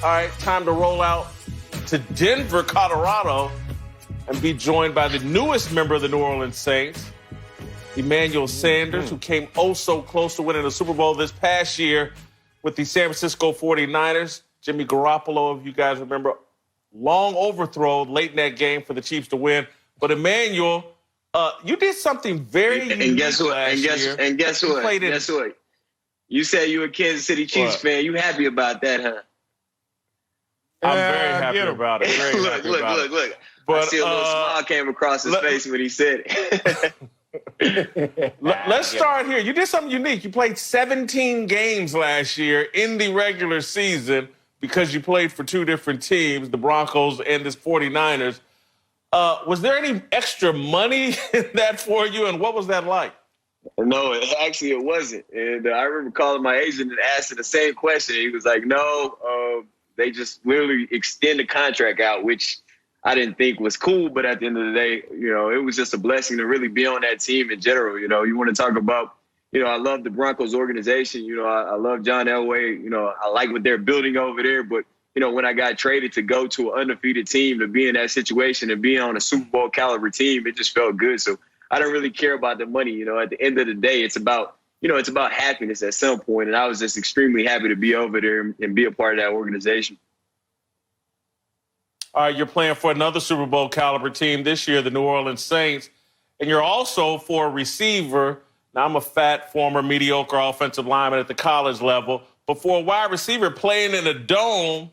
All right, time to roll out to Denver, Colorado, and be joined by the newest member of the New Orleans Saints, Emmanuel Sanders, who came oh so close to winning the Super Bowl this past year with the San Francisco 49ers. Jimmy Garoppolo, if you guys remember, long overthrow late in that game for the Chiefs to win. But Emmanuel, you did something very unique and guess what? last year. And guess what? Guess what? You said you a Kansas City Chiefs fan. You happy about that, huh? I'm very happy about it. Look. But, I see a little smile came across his face when he said it. Let's start here. You did something unique. You played 17 games last year in the regular season because you played for two different teams, the Broncos and the 49ers. Was there any extra money in that for you, and what was that like? No, actually it wasn't. And I remember calling my agent and asking the same question. He was like, no, they just literally extend the contract out, which I didn't think was cool. But at the end of the day, it was just a blessing to really be on that team in general. You want to talk about, I love the Broncos organization. I love John Elway. I like what they're building over there. But, when I got traded to go to an undefeated team, to be in that situation and be on a Super Bowl caliber team, it just felt good. So I don't really care about the money. At the end of the day, it's about happiness at some point. And I was just extremely happy to be over there and be a part of that organization. All right, you're playing for another Super Bowl caliber team this year, the New Orleans Saints. And you're also for a receiver. Now, I'm a fat, former mediocre offensive lineman at the college level. But for a wide receiver playing in a dome,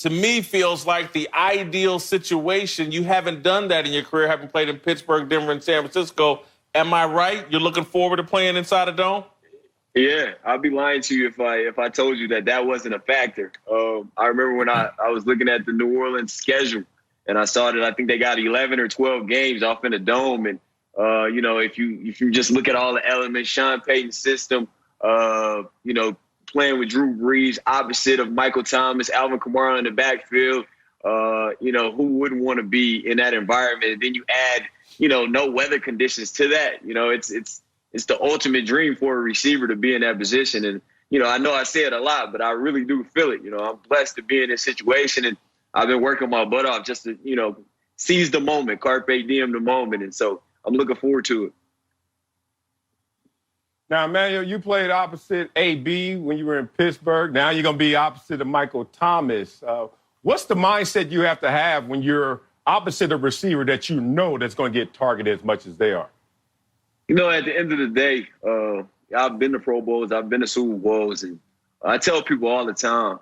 to me, feels like the ideal situation. You haven't done that in your career, having played in Pittsburgh, Denver, and San Francisco. Am I right? You're looking forward to playing inside a dome? Yeah, I'd be lying to you if I told you that wasn't a factor. I remember when I was looking at the New Orleans schedule, and I saw that I think they got 11 or 12 games off in the dome. And, if you just look at all the elements, Sean Payton's system, playing with Drew Brees, opposite of Michael Thomas, Alvin Kamara in the backfield, who wouldn't want to be in that environment? And then you add, no weather conditions to that. It's the ultimate dream for a receiver to be in that position. And, I know I say it a lot, but I really do feel it. I'm blessed to be in this situation, and I've been working my butt off just to, seize the moment, carpe diem the moment. And so I'm looking forward to it. Now, Emmanuel, you played opposite AB when you were in Pittsburgh. Now you're going to be opposite of Michael Thomas. What's the mindset you have to have when you're opposite a receiver that that's going to get targeted as much as they are? At the end of the day, I've been to Pro Bowls, I've been to Super Bowls, and I tell people all the time,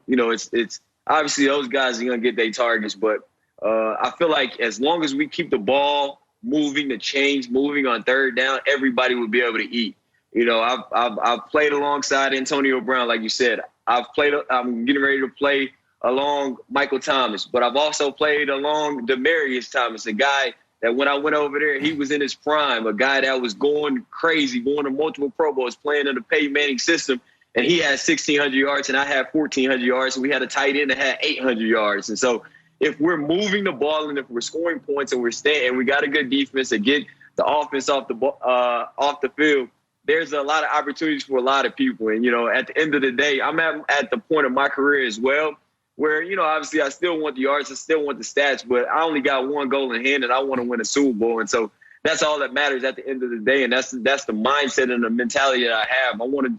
it's obviously those guys are going to get their targets, but I feel like as long as we keep the ball moving, the chains moving on third down, everybody will be able to eat. I've played alongside Antonio Brown, like you said. I'm getting ready to play along Michael Thomas, but I've also played along Demaryius Thomas, a guy that when I went over there, he was in his prime, a guy that was going crazy, going to multiple Pro Bowls, playing in the Peyton Manning system, and he had 1,600 yards and I had 1,400 yards, and we had a tight end that had 800 yards. And so if we're moving the ball and if we're scoring points and we're staying, and we got a good defense to get the offense off the field, there's a lot of opportunities for a lot of people. And, at the end of the day, I'm at the point of my career as well where, obviously I still want the yards, I still want the stats, but I only got one goal in hand and I want to win a Super Bowl. And so that's all that matters at the end of the day. And that's the mindset and the mentality that I have. I want to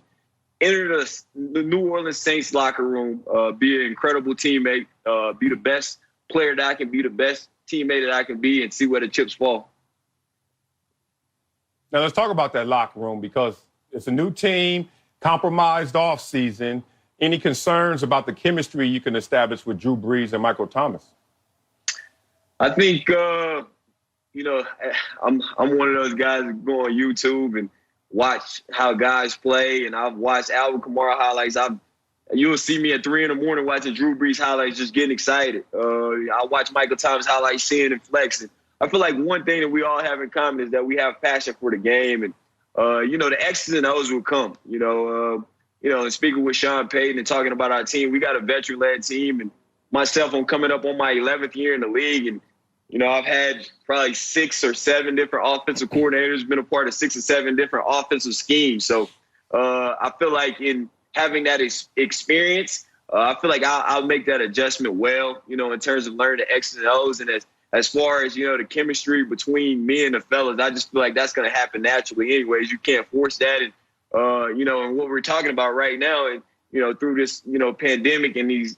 enter the New Orleans Saints locker room, be an incredible teammate, be the best player that I can be, the best teammate that I can be, and see where the chips fall. Now, let's talk about that locker room because it's a new team, compromised offseason. Any concerns about the chemistry you can establish with Drew Brees and Michael Thomas? I think, I'm one of those guys that go on YouTube and watch how guys play, and I've watched Alvin Kamara highlights. You'll see me at 3 a.m. watching Drew Brees highlights, just getting excited. I watch Michael Thomas highlights, seeing and flexing. I feel like one thing that we all have in common is that we have passion for the game, and the X's and O's will come. And speaking with Sean Payton and talking about our team, we got a veteran-led team, and myself, I'm coming up on my 11th year in the league, and I've had probably 6 or 7 different offensive coordinators, been a part of 6 or 7 different offensive schemes. So I feel like in having that experience, I feel like I'll make that adjustment well, in terms of learning the X's and O's. And as far as, the chemistry between me and the fellas, I just feel like that's going to happen naturally anyways. You can't force that. And, and what we're talking about right now, and, through this, pandemic and these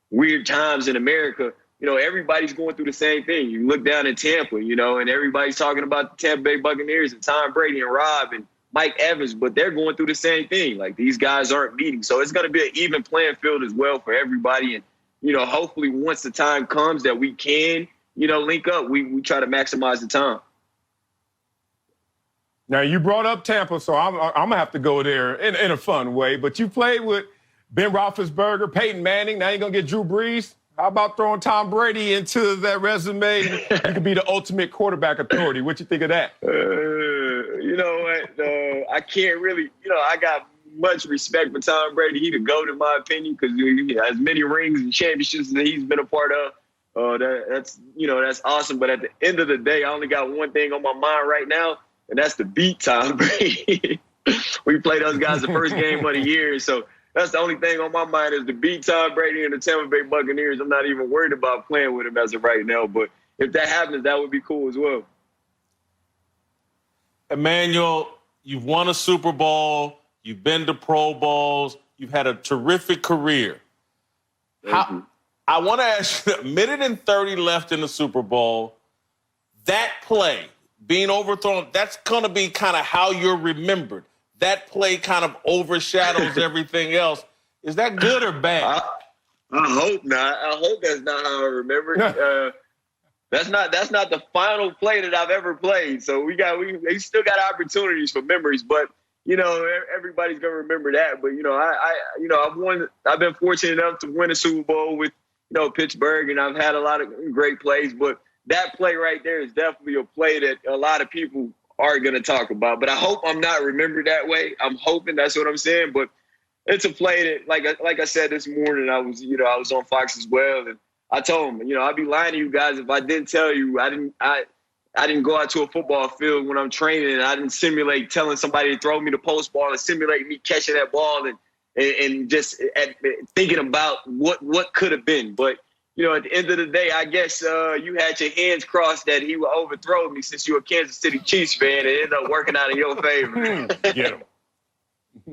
weird times in America, everybody's going through the same thing. You look down in Tampa, and everybody's talking about the Tampa Bay Buccaneers and Tom Brady and Rob and Mike Evans, but they're going through the same thing. Like, these guys aren't meeting. So it's going to be an even playing field as well for everybody. And, hopefully once the time comes that we can, link up, we try to maximize the time. Now, you brought up Tampa, so I'm going to have to go there in a fun way. But you played with Ben Roethlisberger, Peyton Manning. Now you're going to get Drew Brees. How about throwing Tom Brady into that resume? You could be the ultimate quarterback authority. What you think of that? You know what? I can't really, I got much respect for Tom Brady. He the GOAT in my opinion because he has many rings and championships that he's been a part of. That's awesome. But at the end of the day, I only got one thing on my mind right now, and that's to beat Tom Brady. We played those guys the first game of the year, so that's the only thing on my mind is to beat Tom Brady and the Tampa Bay Buccaneers. I'm not even worried about playing with him as of right now, but if that happens, that would be cool as well. Emmanuel, you've won a Super Bowl. You've been to Pro Bowls. You've had a terrific career. I want to ask you, a minute and 30 left in the Super Bowl, that play, being overthrown, that's going to be kind of how you're remembered. That play kind of overshadows everything else. Is that good or bad? I hope not. I hope that's not how I remember it. That's not the final play that I've ever played. So we still got opportunities for memories, but everybody's gonna remember that. But I've been fortunate enough to win a Super Bowl with Pittsburgh, and I've had a lot of great plays. But that play right there is definitely a play that a lot of people are going to talk about. But I hope I'm not remembered that way. I'm hoping, that's what I'm saying. But it's a play that, like I said this morning, I was on Fox as well, and I told him, I'd be lying to you guys if I didn't tell you I didn't go out to a football field when I'm training, and I didn't simulate telling somebody to throw me the post ball and simulate me catching that ball and just thinking about what could have been. But at the end of the day, I guess you had your hands crossed that he would overthrow me since you're a Kansas City Chiefs fan, and it ended up working out in your favor. Get him.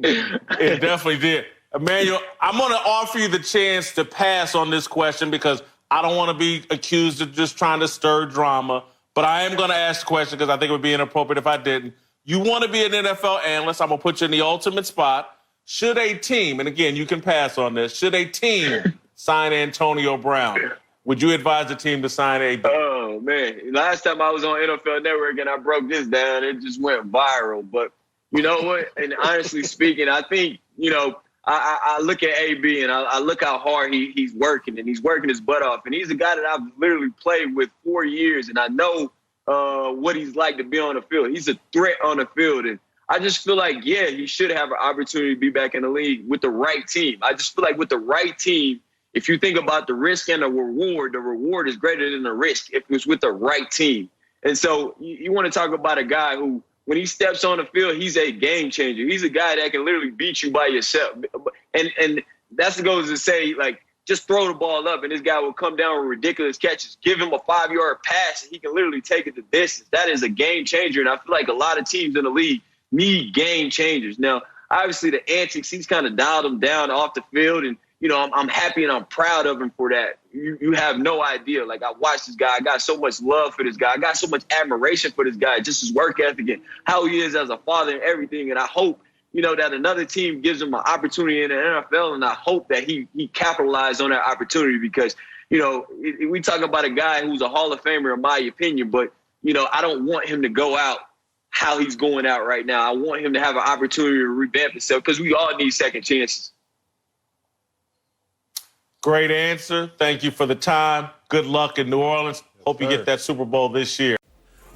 It definitely did. Emmanuel, I'm going to offer you the chance to pass on this question because I don't want to be accused of just trying to stir drama, but I am going to ask the question because I think it would be inappropriate if I didn't. You want to be an NFL analyst. I'm going to put you in the ultimate spot. Should a team, and again, you can pass on this, should a team sign Antonio Brown, would you advise the team to sign AB? Oh, man. Last time I was on NFL Network and I broke this down, it just went viral. But you know what? And honestly speaking, I think, I look at AB and I look how hard he's working, and he's working his butt off. And he's a guy that I've literally played with 4 years, and I know what he's like to be on the field. He's a threat on the field. And I just feel like, he should have an opportunity to be back in the league with the right team. I just feel like with the right team, if you think about the risk and the reward is greater than the risk if it's with the right team. And so you want to talk about a guy who, when he steps on the field, he's a game changer. He's a guy that can literally beat you by yourself. And that's what goes to say, like, just throw the ball up and this guy will come down with ridiculous catches. Give him a 5-yard pass and he can literally take it the distance. That is a game changer. And I feel like a lot of teams in the league need game changers. Now, obviously the antics, he's kind of dialed them down off the field, and I'm happy and I'm proud of him for that. You have no idea. Like, I watched this guy. I got so much love for this guy. I got so much admiration for this guy, just his work ethic and how he is as a father and everything. And I hope, that another team gives him an opportunity in the NFL, and I hope that he capitalized on that opportunity because, we talk about a guy who's a Hall of Famer in my opinion, but, I don't want him to go out how he's going out right now. I want him to have an opportunity to revamp himself because we all need second chances. Great answer. Thank you for the time. Good luck in New Orleans. Hope you get that Super Bowl this year.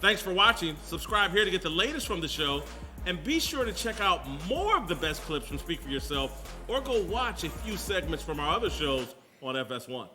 Thanks for watching. Subscribe here to get the latest from the show. And be sure to check out more of the best clips from Speak For Yourself or go watch a few segments from our other shows on FS1.